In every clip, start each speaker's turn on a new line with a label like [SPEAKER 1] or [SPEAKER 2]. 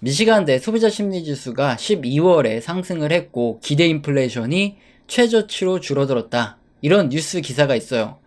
[SPEAKER 1] 미시간대 소비자 심리 지수가 12월에 상승을 했고 기대 인플레이션이 최저치로 줄어들었다. 이런 뉴스 기사가 있어요.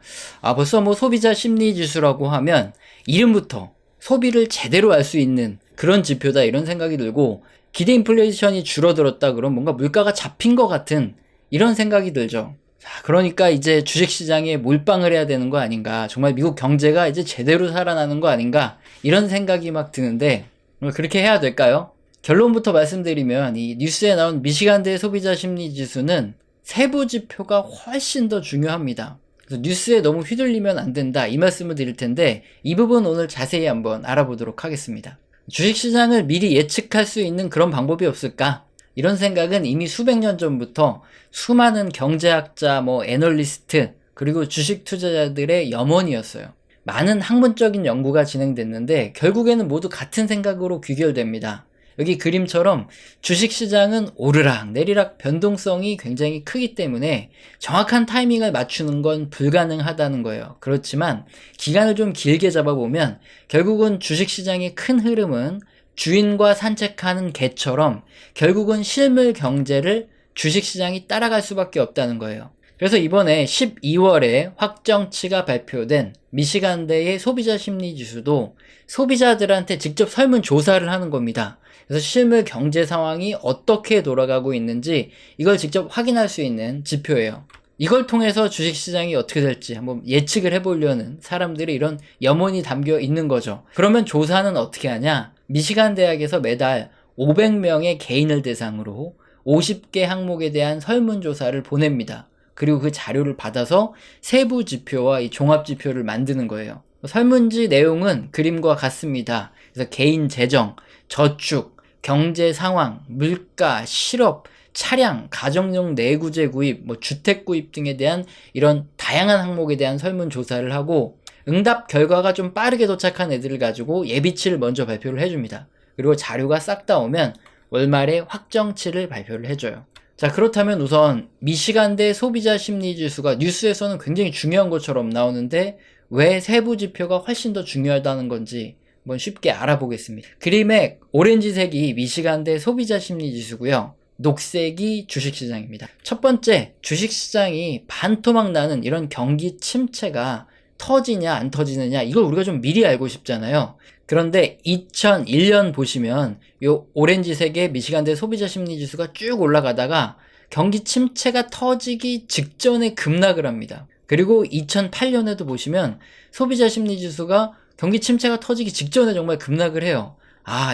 [SPEAKER 1] 벌써 뭐 소비자 심리 지수라고 하면 이름부터 소비를 제대로 알 수 있는 그런 지표다 이런 생각이 들고, 기대 인플레이션이 줄어들었다 그럼 뭔가 물가가 잡힌 것 같은 이런 생각이 들죠. 자, 그러니까 이제 주식시장에 몰빵을 해야 되는 거 아닌가, 정말 미국 경제가 이제 제대로 살아나는 거 아닌가, 이런 생각이 막 드는데 그렇게 해야 될까요? 결론부터 말씀드리면 이 뉴스에 나온 미시간대 소비자 심리 지수는 세부 지표가 훨씬 더 중요합니다. 그래서 뉴스에 너무 휘둘리면 안 된다 이 말씀을 드릴 텐데, 이 부분 오늘 자세히 한번 알아보도록 하겠습니다. 주식시장을 미리 예측할 수 있는 그런 방법이 없을까? 이런 생각은 이미 수백 년 전부터 수많은 경제학자, 애널리스트, 그리고 주식 투자자들의 염원이었어요. 많은 학문적인 연구가 진행됐는데 결국에는 모두 같은 생각으로 귀결됩니다. 여기 그림처럼 주식시장은 오르락 내리락 변동성이 굉장히 크기 때문에 정확한 타이밍을 맞추는 건 불가능하다는 거예요. 그렇지만 기간을 좀 길게 잡아보면 결국은 주식시장의 큰 흐름은 주인과 산책하는 개처럼 결국은 실물 경제를 주식시장이 따라갈 수밖에 없다는 거예요. 그래서 이번에 12월에 확정치가 발표된 미시간대의 소비자 심리 지수도 소비자들한테 직접 설문조사를 하는 겁니다. 그래서 실물 경제 상황이 어떻게 돌아가고 있는지 이걸 직접 확인할 수 있는 지표예요. 이걸 통해서 주식시장이 어떻게 될지 한번 예측을 해보려는 사람들의 이런 염원이 담겨 있는 거죠. 그러면 조사는 어떻게 하냐? 미시간 대학에서 매달 500명의 개인을 대상으로 50개 항목에 대한 설문조사를 보냅니다. 그리고 그 자료를 받아서 세부 지표와 이 종합 지표를 만드는 거예요. 설문지 내용은 그림과 같습니다. 그래서 개인 재정, 저축, 경제 상황, 물가, 실업, 차량, 가정용 내구재 구입, 주택 구입 등에 대한 이런 다양한 항목에 대한 설문조사를 하고, 응답 결과가 좀 빠르게 도착한 애들을 가지고 예비치를 먼저 발표를 해줍니다. 그리고 자료가 싹 다 오면 월말에 확정치를 발표를 해줘요. 자, 그렇다면 우선 미시간대 소비자 심리 지수가 뉴스에서는 굉장히 중요한 것처럼 나오는데 왜 세부 지표가 훨씬 더 중요하다는 건지 한번 쉽게 알아보겠습니다. 그림의 오렌지색이 미시간대 소비자 심리 지수고요. 녹색이 주식시장입니다. 첫 번째, 주식시장이 반토막 나는 이런 경기 침체가 터지냐 안 터지느냐, 이걸 우리가 좀 미리 알고 싶잖아요. 그런데 2001년 보시면 요 오렌지색의 미시간대 소비자 심리 지수가 쭉 올라가다가 경기 침체가 터지기 직전에 급락을 합니다. 그리고 2008년에도 보시면 소비자 심리 지수가 경기 침체가 터지기 직전에 정말 급락을 해요.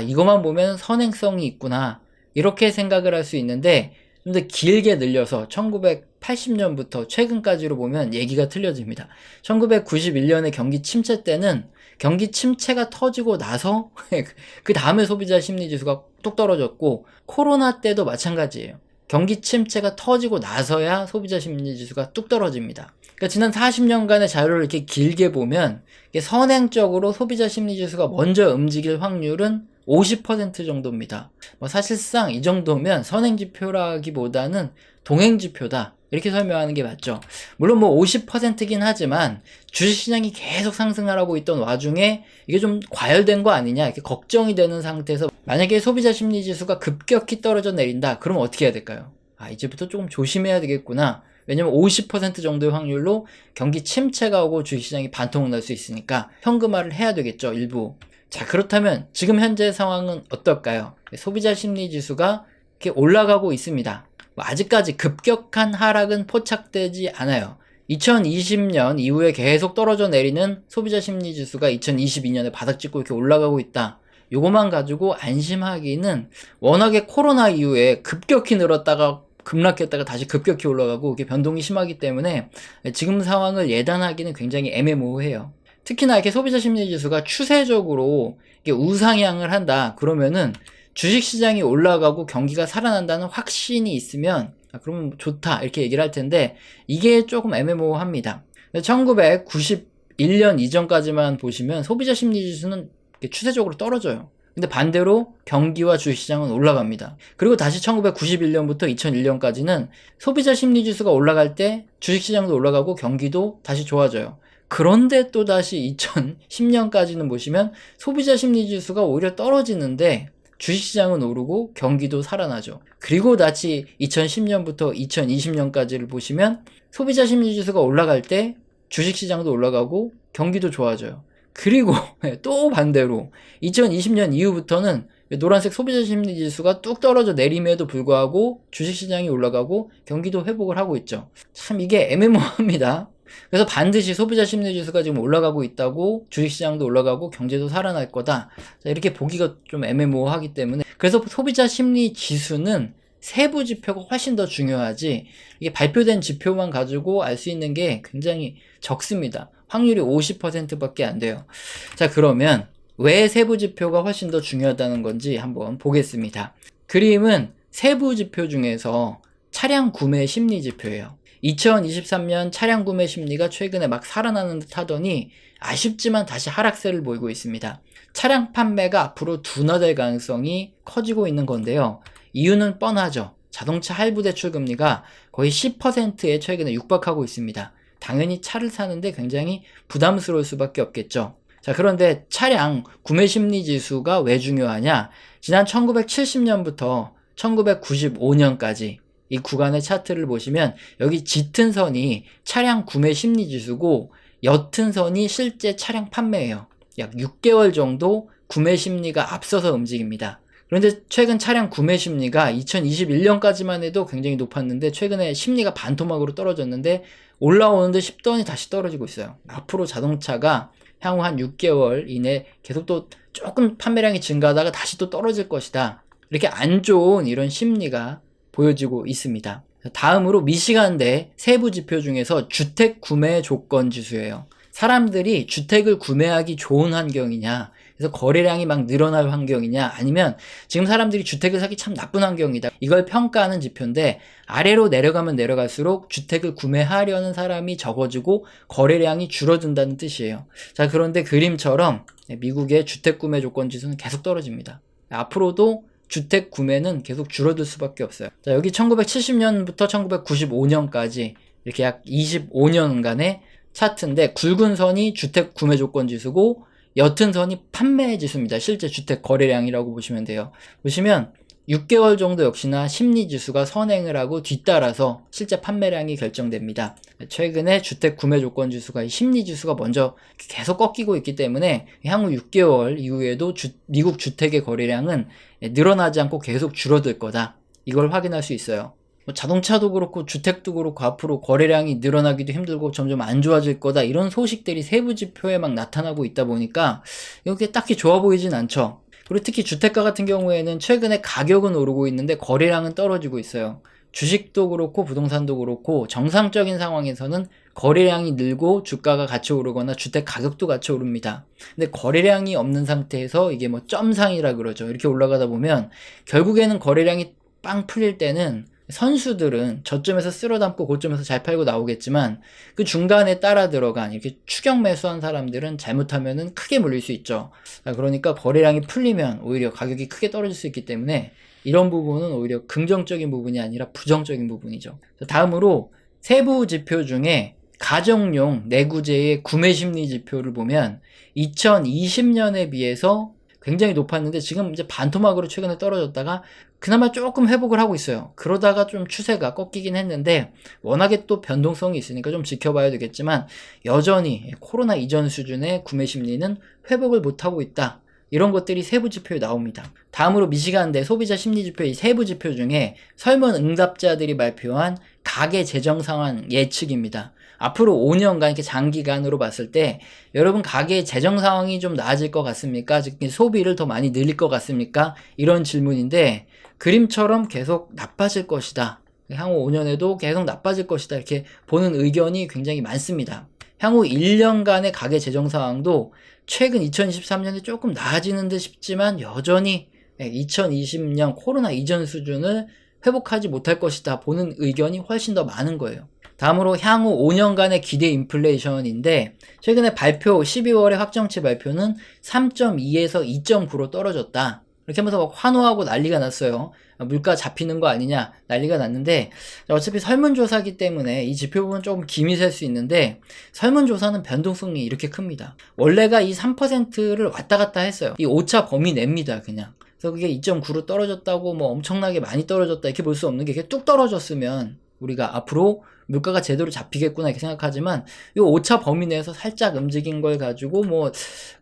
[SPEAKER 1] 이것만 보면 선행성이 있구나, 이렇게 생각을 할 수 있는데, 좀 더 길게 늘려서 1980년부터 최근까지로 보면 얘기가 틀려집니다. 1991년의 경기 침체 때는 경기 침체가 터지고 나서 그 다음에 소비자 심리 지수가 뚝 떨어졌고, 코로나 때도 마찬가지예요. 경기 침체가 터지고 나서야 소비자 심리 지수가 뚝 떨어집니다. 그러니까 지난 40년간의 자료를 이렇게 길게 보면 선행적으로 소비자 심리 지수가 먼저 움직일 확률은 50% 정도입니다. 사실상 이 정도면 선행지표라기보다는 동행지표다, 이렇게 설명하는 게 맞죠. 물론 50%긴 하지만 주식시장이 계속 상승하라고 있던 와중에 이게 좀 과열된 거 아니냐, 이렇게 걱정이 되는 상태에서 만약에 소비자 심리 지수가 급격히 떨어져 내린다, 그러면 어떻게 해야 될까요? 이제부터 조금 조심해야 되겠구나. 왜냐면 50% 정도의 확률로 경기 침체가 오고 주식시장이 반토막 날 수 있으니까 현금화를 해야 되겠죠, 일부. 자, 그렇다면 지금 현재 상황은 어떨까요? 소비자 심리 지수가 이렇게 올라가고 있습니다. 아직까지 급격한 하락은 포착되지 않아요. 2020년 이후에 계속 떨어져 내리는 소비자 심리 지수가 2022년에 바닥 찍고 이렇게 올라가고 있다. 요것만 가지고 안심하기는, 워낙에 코로나 이후에 급격히 늘었다가 급락했다가 다시 급격히 올라가고 이렇게 변동이 심하기 때문에 지금 상황을 예단하기는 굉장히 애매모호해요. 특히나 이렇게 소비자 심리 지수가 추세적으로 이렇게 우상향을 한다 그러면은 주식시장이 올라가고 경기가 살아난다는 확신이 있으면 그러면 좋다, 이렇게 얘기를 할 텐데 이게 조금 애매모호합니다. 1991년 이전까지만 보시면 소비자 심리 지수는 추세적으로 떨어져요. 근데 반대로 경기와 주식시장은 올라갑니다. 그리고 다시 1991년부터 2001년까지는 소비자 심리 지수가 올라갈 때 주식시장도 올라가고 경기도 다시 좋아져요. 그런데 또 다시 2010년까지는 보시면 소비자 심리 지수가 오히려 떨어지는데 주식시장은 오르고 경기도 살아나죠. 그리고 다시 2010년부터 2020년까지를 보시면 소비자 심리지수가 올라갈 때 주식시장도 올라가고 경기도 좋아져요. 그리고 또 반대로 2020년 이후부터는 노란색 소비자 심리 지수가 뚝 떨어져 내림에도 불구하고 주식시장이 올라가고 경기도 회복을 하고 있죠. 참 이게 애매모호합니다. 그래서 반드시 소비자 심리 지수가 지금 올라가고 있다고 주식시장도 올라가고 경제도 살아날 거다. 자, 이렇게 보기가 좀 애매모호하기 때문에 그래서 소비자 심리 지수는 세부 지표가 훨씬 더 중요하지 이게 발표된 지표만 가지고 알 수 있는 게 굉장히 적습니다. 확률이 50%밖에 안 돼요. 자, 그러면 왜 세부 지표가 훨씬 더 중요하다는 건지 한번 보겠습니다. 그림은 세부 지표 중에서 차량 구매 심리 지표예요. 2023년 차량 구매 심리가 최근에 막 살아나는 듯 하더니 아쉽지만 다시 하락세를 보이고 있습니다. 차량 판매가 앞으로 둔화될 가능성이 커지고 있는 건데요. 이유는 뻔하죠. 자동차 할부 대출 금리가 거의 10%에 최근에 육박하고 있습니다. 당연히 차를 사는데 굉장히 부담스러울 수밖에 없겠죠. 자, 그런데 차량 구매 심리 지수가 왜 중요하냐? 지난 1970년부터 1995년까지 이 구간의 차트를 보시면 여기 짙은 선이 차량 구매 심리 지수고 옅은 선이 실제 차량 판매예요. 약 6개월 정도 구매 심리가 앞서서 움직입니다. 그런데 최근 차량 구매 심리가 2021년까지만 해도 굉장히 높았는데 최근에 심리가 반토막으로 떨어졌는데 올라오는 듯 싶더니 다시 떨어지고 있어요. 앞으로 자동차가 향후 한 6개월 이내 계속 또 조금 판매량이 증가하다가 다시 또 떨어질 것이다. 이렇게 안 좋은 이런 심리가 보여지고 있습니다. 다음으로 미시간대 세부 지표 중에서 주택 구매 조건 지수예요. 사람들이 주택을 구매하기 좋은 환경이냐, 그래서 거래량이 막 늘어날 환경이냐, 아니면 지금 사람들이 주택을 사기 참 나쁜 환경이다. 이걸 평가하는 지표인데 아래로 내려가면 내려갈수록 주택을 구매하려는 사람이 적어지고 거래량이 줄어든다는 뜻이에요. 자, 그런데 그림처럼 미국의 주택 구매 조건 지수는 계속 떨어집니다. 앞으로도 주택 구매는 계속 줄어들 수밖에 없어요. 자, 여기 1970년부터 1995년까지 이렇게 약 25년간의 차트인데 굵은 선이 주택 구매 조건 지수고 옅은 선이 판매 지수입니다. 실제 주택 거래량이라고 보시면 돼요. 보시면 6개월 정도 역시나 심리 지수가 선행을 하고 뒤따라서 실제 판매량이 결정됩니다. 최근에 주택 구매 조건 지수가 심리 지수가 먼저 계속 꺾이고 있기 때문에 향후 6개월 이후에도 미국 주택의 거래량은 늘어나지 않고 계속 줄어들 거다. 이걸 확인할 수 있어요. 자동차도 그렇고 주택도 그렇고 앞으로 거래량이 늘어나기도 힘들고 점점 안 좋아질 거다. 이런 소식들이 세부 지표에 막 나타나고 있다 보니까 이게 딱히 좋아 보이진 않죠. 그리고 특히 주택가 같은 경우에는 최근에 가격은 오르고 있는데 거래량은 떨어지고 있어요. 주식도 그렇고 부동산도 그렇고 정상적인 상황에서는 거래량이 늘고 주가가 같이 오르거나 주택 가격도 같이 오릅니다. 근데 거래량이 없는 상태에서 이게 뭐 점상이라 그러죠. 이렇게 올라가다 보면 결국에는 거래량이 빵 풀릴 때는 선수들은 저점에서 쓸어담고 고점에서 잘 팔고 나오겠지만 그 중간에 따라 들어간 이렇게 추격 매수한 사람들은 잘못하면은 크게 물릴 수 있죠. 그러니까 거래량이 풀리면 오히려 가격이 크게 떨어질 수 있기 때문에 이런 부분은 오히려 긍정적인 부분이 아니라 부정적인 부분이죠. 다음으로 세부 지표 중에 가정용 내구재의 구매 심리 지표를 보면 2020년에 비해서 굉장히 높았는데 지금 이제 반토막으로 최근에 떨어졌다가 그나마 조금 회복을 하고 있어요. 그러다가 좀 추세가 꺾이긴 했는데 워낙에 또 변동성이 있으니까 좀 지켜봐야 되겠지만 여전히 코로나 이전 수준의 구매 심리는 회복을 못하고 있다. 이런 것들이 세부 지표에 나옵니다. 다음으로 미시간대 소비자 심리 지표의 세부 지표 중에 설문 응답자들이 발표한 가계 재정 상황 예측입니다. 앞으로 5년간 이렇게 장기간으로 봤을 때 여러분 가계의 재정 상황이 좀 나아질 것 같습니까? 즉 소비를 더 많이 늘릴 것 같습니까? 이런 질문인데 그림처럼 계속 나빠질 것이다. 향후 5년에도 계속 나빠질 것이다. 이렇게 보는 의견이 굉장히 많습니다. 향후 1년간의 가계 재정 상황도 최근 2023년에 조금 나아지는 듯 싶지만 여전히 2020년 코로나 이전 수준을 회복하지 못할 것이다 보는 의견이 훨씬 더 많은 거예요. 다음으로 향후 5년간의 기대 인플레이션인데 최근에 발표 12월의 확정치 발표는 3.2에서 2.9로 떨어졌다. 이렇게 하면서 막 환호하고 난리가 났어요. 물가 잡히는 거 아니냐 난리가 났는데 어차피 설문조사기 때문에 이 지표 부분 조금 김이 셀 수 있는데 설문조사는 변동성이 이렇게 큽니다. 원래가 이 3%를 왔다 갔다 했어요. 이 오차 범위 냅니다 그냥. 그래서 그게 2.9로 떨어졌다고 뭐 엄청나게 많이 떨어졌다 이렇게 볼 수 없는 게, 이게 뚝 떨어졌으면 우리가 앞으로 물가가 제대로 잡히겠구나 이렇게 생각하지만, 이 오차 범위 내에서 살짝 움직인 걸 가지고 뭐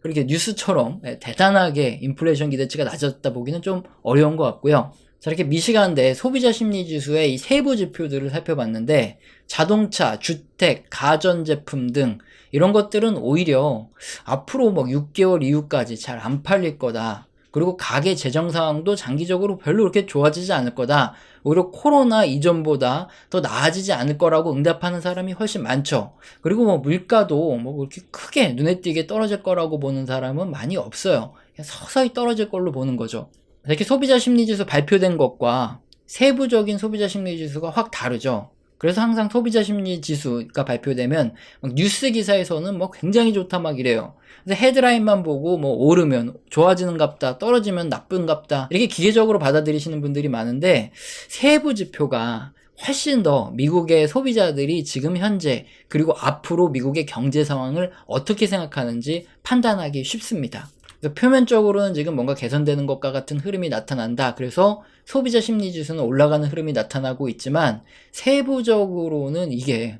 [SPEAKER 1] 그렇게 뉴스처럼 대단하게 인플레이션 기대치가 낮아졌다 보기는 좀 어려운 것 같고요. 자, 이렇게 미시간대 소비자 심리 지수의 이 세부 지표들을 살펴봤는데, 자동차, 주택, 가전제품 등 이런 것들은 오히려 앞으로 뭐 6개월 이후까지 잘 안 팔릴 거다. 그리고 가계 재정 상황도 장기적으로 별로 그렇게 좋아지지 않을 거다. 오히려 코로나 이전보다 더 나아지지 않을 거라고 응답하는 사람이 훨씬 많죠. 그리고 뭐 물가도 뭐 그렇게 크게 눈에 띄게 떨어질 거라고 보는 사람은 많이 없어요. 그냥 서서히 떨어질 걸로 보는 거죠. 이렇게 소비자 심리지수 발표된 것과 세부적인 소비자 심리지수가 확 다르죠. 그래서 항상 소비자 심리지수가 발표되면 막 뉴스 기사에서는 뭐 굉장히 좋다 막 이래요. 그래서 헤드라인만 보고 뭐 오르면 좋아지는 갑다, 떨어지면 나쁜 갑다, 이렇게 기계적으로 받아들이시는 분들이 많은데, 세부 지표가 훨씬 더 미국의 소비자들이 지금 현재 그리고 앞으로 미국의 경제 상황을 어떻게 생각하는지 판단하기 쉽습니다. 그래서 표면적으로는 지금 뭔가 개선되는 것과 같은 흐름이 나타난다. 그래서 소비자 심리 지수는 올라가는 흐름이 나타나고 있지만, 세부적으로는 이게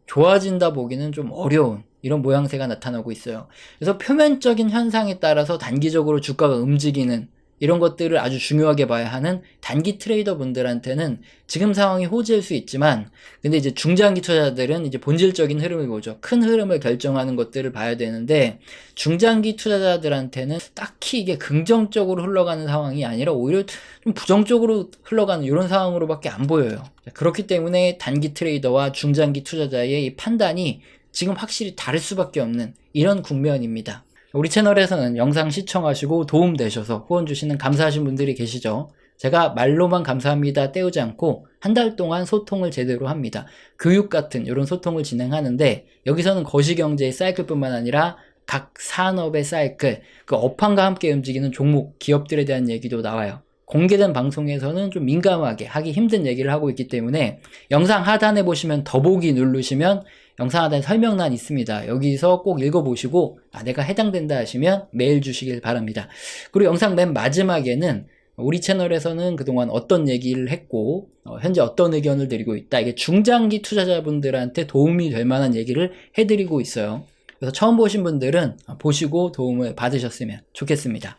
[SPEAKER 1] 좋아진다 보기는 좀 어려운 이런 모양새가 나타나고 있어요. 그래서 표면적인 현상에 따라서 단기적으로 주가가 움직이는 이런 것들을 아주 중요하게 봐야 하는 단기 트레이더 분들한테는 지금 상황이 호재일 수 있지만, 근데 이제 중장기 투자자들은 이제 본질적인 흐름을 보죠. 큰 흐름을 결정하는 것들을 봐야 되는데, 중장기 투자자들한테는 딱히 이게 긍정적으로 흘러가는 상황이 아니라 오히려 좀 부정적으로 흘러가는 이런 상황으로밖에 안 보여요. 그렇기 때문에 단기 트레이더와 중장기 투자자의 이 판단이 지금 확실히 다를 수밖에 없는 이런 국면입니다. 우리 채널에서는 영상 시청하시고 도움되셔서 후원 주시는 감사하신 분들이 계시죠. 제가 말로만 감사합니다 때우지 않고 한 달 동안 소통을 제대로 합니다. 교육 같은 이런 소통을 진행하는데, 여기서는 거시경제의 사이클뿐만 아니라 각 산업의 사이클, 그 업황과 함께 움직이는 종목, 기업들에 대한 얘기도 나와요. 공개된 방송에서는 좀 민감하게 하기 힘든 얘기를 하고 있기 때문에, 영상 하단에 보시면 더보기 누르시면 영상 하단에 설명란 있습니다. 여기서 꼭 읽어보시고 내가 해당된다 하시면 메일 주시길 바랍니다. 그리고 영상 맨 마지막에는 우리 채널에서는 그동안 어떤 얘기를 했고 현재 어떤 의견을 드리고 있다, 이게 중장기 투자자분들한테 도움이 될 만한 얘기를 해드리고 있어요. 그래서 처음 보신 분들은 보시고 도움을 받으셨으면 좋겠습니다.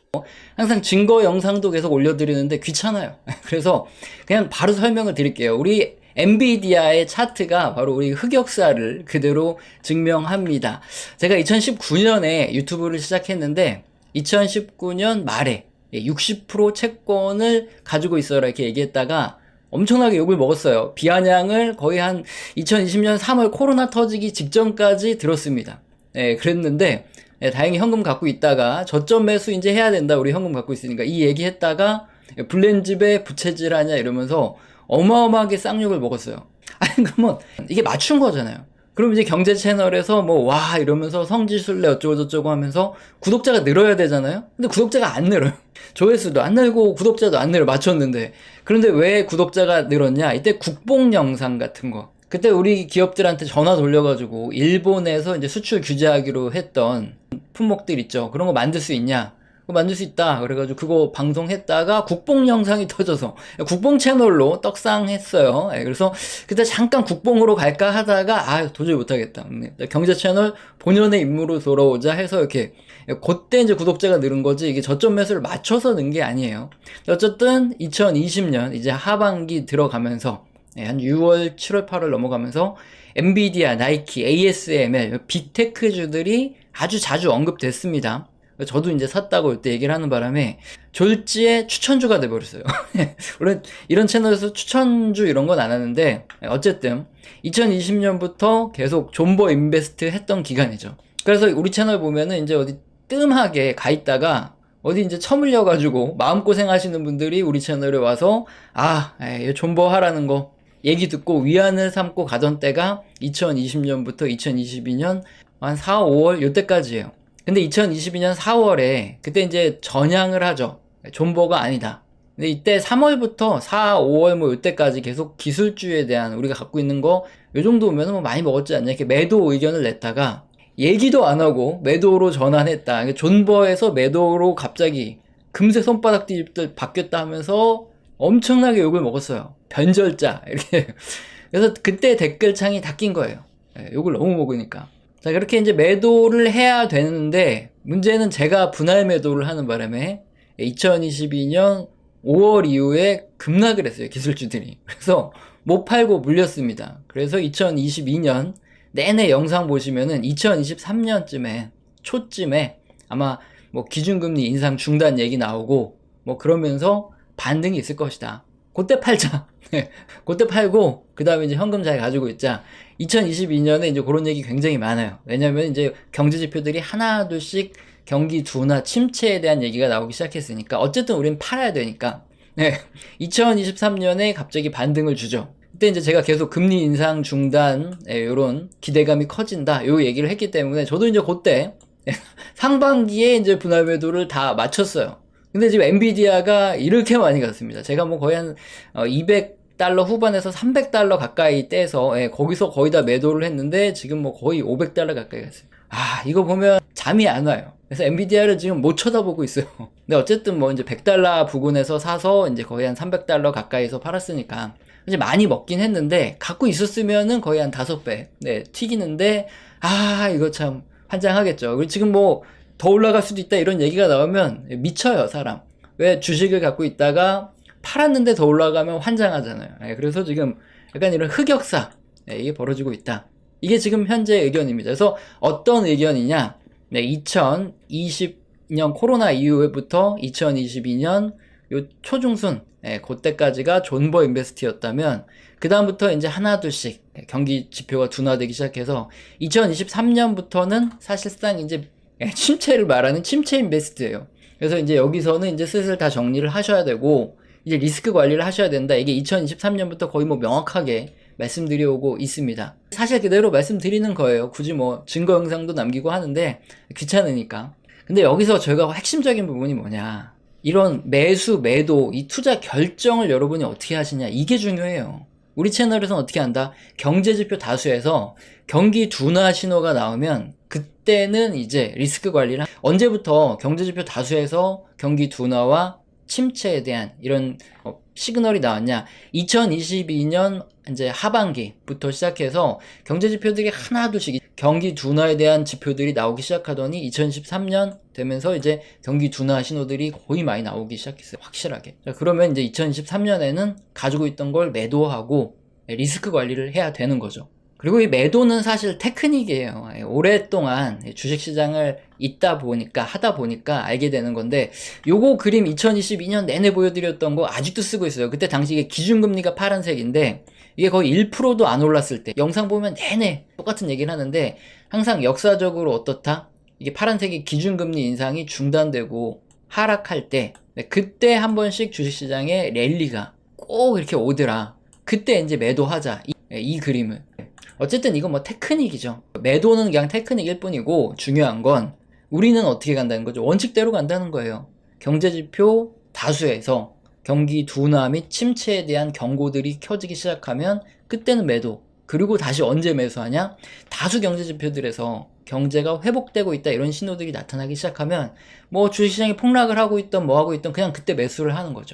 [SPEAKER 1] 항상 증거 영상도 계속 올려드리는데 귀찮아요. 그래서 그냥 바로 설명을 드릴게요. 우리 엔비디아의 차트가 바로 우리 흑역사를 그대로 증명합니다. 제가 2019년에 유튜브를 시작했는데 2019년 말에 60% 채권을 가지고 있어라 이렇게 얘기했다가 엄청나게 욕을 먹었어요. 비아냥을 거의 한 2020년 3월 코로나 터지기 직전까지 들었습니다. 그랬는데 다행히 현금 갖고 있다가 저점 매수 이제 해야 된다, 우리 현금 갖고 있으니까 이 얘기했다가 블렌집에 부채질 하냐 이러면서 어마어마하게 쌍욕을 먹었어요. 아니 그러면 이게 맞춘 거잖아요. 그럼 이제 경제 채널에서 뭐 와 이러면서 성지순례 어쩌고저쩌고 하면서 구독자가 늘어야 되잖아요. 근데 구독자가 안 늘어요. 조회수도 안 늘고 구독자도 안 늘어, 맞췄는데. 그런데 왜 구독자가 늘었냐, 이때 국뽕 영상 같은 거, 그때 우리 기업들한테 전화 돌려가지고 일본에서 이제 수출 규제하기로 했던 품목들 있죠. 그런 거 만들 수 있냐? 만들 수 있다. 그래가지고 그거 방송했다가 국뽕 영상이 터져서 국뽕 채널로 떡상했어요. 그래서 그때 잠깐 국뽕으로 갈까 하다가 도저히 못하겠다. 경제 채널 본연의 임무로 돌아오자 해서 이렇게 그때 이제 구독자가 늘은 거지, 이게 저점 매수를 맞춰서 는 게 아니에요. 어쨌든 2020년 이제 하반기 들어가면서 한 6월, 7월, 8월 넘어가면서 엔비디아, 나이키, ASML, 빅테크주들이 아주 자주 언급됐습니다. 저도 이제 샀다고 이때 얘기를 하는 바람에 졸지에 추천주가 돼버렸어요. 물론 이런 채널에서 추천주 이런 건 안 하는데, 어쨌든 2020년부터 계속 존버 인베스트 했던 기간이죠. 그래서 우리 채널 보면은 이제 어디 뜸하게 가 있다가 어디 이제 처물려가지고 마음고생 하시는 분들이 우리 채널에 와서 존버 하라는 거 얘기 듣고 위안을 삼고 가던 때가 2020년부터 2022년 한 4, 5월 요때까지예요. 근데 2022년 4월에 그때 이제 전향을 하죠. 존버가 아니다. 근데 이때 3월부터 4, 5월 뭐 이때까지 계속 기술주에 대한 우리가 갖고 있는 거 요 정도면 뭐 많이 먹었지 않냐 이렇게 매도 의견을 냈다가 얘기도 안 하고 매도로 전환했다. 존버에서 매도로 갑자기 금세 손바닥 뒤집들 바뀌었다 하면서 엄청나게 욕을 먹었어요. 변절자 이렇게. 그래서 그때 댓글창이 다 낀 거예요. 욕을 너무 먹으니까. 자, 그렇게 이제 매도를 해야 되는데 문제는 제가 분할 매도를 하는 바람에 2022년 5월 이후에 급락을 했어요, 기술주들이. 그래서 못 팔고 물렸습니다. 그래서 2022년 내내 영상 보시면은 2023년쯤에 초쯤에 아마 뭐 기준금리 인상 중단 얘기 나오고 뭐 그러면서 반등이 있을 것이다. 그때 팔자. 그때 팔고 그 다음에 이제 현금 잘 가지고 있자. 2022년에 이제 그런 얘기 굉장히 많아요. 왜냐면 이제 경제 지표들이 하나 둘씩 경기 둔화 침체에 대한 얘기가 나오기 시작했으니까 어쨌든 우린 팔아야 되니까. 네. 2023년에 갑자기 반등을 주죠. 그때 이제 제가 계속 금리 인상 중단, 요런 기대감이 커진다, 요 얘기를 했기 때문에 저도 이제 그때 상반기에 이제 분할 매도를 다 마쳤어요. 근데 지금 엔비디아가 이렇게 많이 갔습니다. 제가 뭐 거의 한 200달러 후반에서 300달러 가까이 떼서 거기서 거의 다 매도를 했는데 지금 뭐 거의 500달러 가까이 갔어요. 아, 이거 보면 잠이 안 와요. 그래서 엔비디아를 지금 못 쳐다보고 있어요. 근데 어쨌든 뭐 이제 100달러 부근에서 사서 이제 거의 한 300달러 가까이서 팔았으니까 이제 많이 먹긴 했는데 갖고 있었으면은 거의 한 5배 튀기는데, 아, 이거 참 환장하겠죠. 그리고 지금 뭐 더 올라갈 수도 있다 이런 얘기가 나오면 미쳐요, 사람. 왜 주식을 갖고 있다가 팔았는데 더 올라가면 환장하잖아요. 그래서 지금 약간 이런 흑역사, 이게 벌어지고 있다. 이게 지금 현재 의견입니다. 그래서 어떤 의견이냐? 2020년 코로나 이후부터 2022년 요 초중순, 그때까지가 존버 인베스트였다면 그 다음부터 이제 하나 둘씩 경기 지표가 둔화되기 시작해서 2023년부터는 사실상 이제 침체를 말하는 침체 인베스트예요. 그래서 이제 여기서는 이제 슬슬 다 정리를 하셔야 되고 이제 리스크 관리를 하셔야 된다. 이게 2023년부터 거의 뭐 명확하게 말씀드려오고 있습니다. 사실 그대로 말씀드리는 거예요. 굳이 뭐 증거 영상도 남기고 하는데 귀찮으니까. 근데 여기서 저희가 핵심적인 부분이 뭐냐, 이런 매수, 매도, 이 투자 결정을 여러분이 어떻게 하시냐, 이게 중요해요. 우리 채널에서는 어떻게 한다? 경제지표 다수에서 경기 둔화 신호가 나오면 그때는 이제 리스크 관리를 언제부터 경제지표 다수에서 경기 둔화와 침체에 대한 이런 시그널이 나왔냐? 2022년 이제 하반기부터 시작해서 경제 지표들이 하나둘씩 경기 둔화에 대한 지표들이 나오기 시작하더니 2013년 되면서 이제 경기 둔화 신호들이 거의 많이 나오기 시작했어요. 확실하게. 자, 그러면 이제 2023년에는 가지고 있던 걸 매도하고 리스크 관리를 해야 되는 거죠. 그리고 이 매도는 사실 테크닉이에요. 오랫동안 주식시장을 하다 보니까 알게 되는 건데, 요거 그림 2022년 내내 보여드렸던 거 아직도 쓰고 있어요. 그때 당시에 기준금리가 파란색인데 이게 거의 1%도 안 올랐을 때 영상 보면 내내 똑같은 얘기를 하는데, 항상 역사적으로 어떻다? 이게 파란색이 기준금리 인상이 중단되고 하락할 때, 그때 한 번씩 주식시장에 랠리가 꼭 이렇게 오더라. 그때 이제 매도하자. 이 그림은. 어쨌든 이건 뭐 테크닉이죠. 매도는 그냥 테크닉일 뿐이고 중요한 건 우리는 어떻게 간다는 거죠. 원칙대로 간다는 거예요. 경제지표 다수에서 경기 둔화 및 침체에 대한 경고들이 켜지기 시작하면 그때는 매도. 그리고 다시 언제 매수하냐? 다수 경제지표들에서 경제가 회복되고 있다 이런 신호들이 나타나기 시작하면 뭐 주식시장이 폭락을 하고 있던 뭐 하고 있던 그냥 그때 매수를 하는 거죠.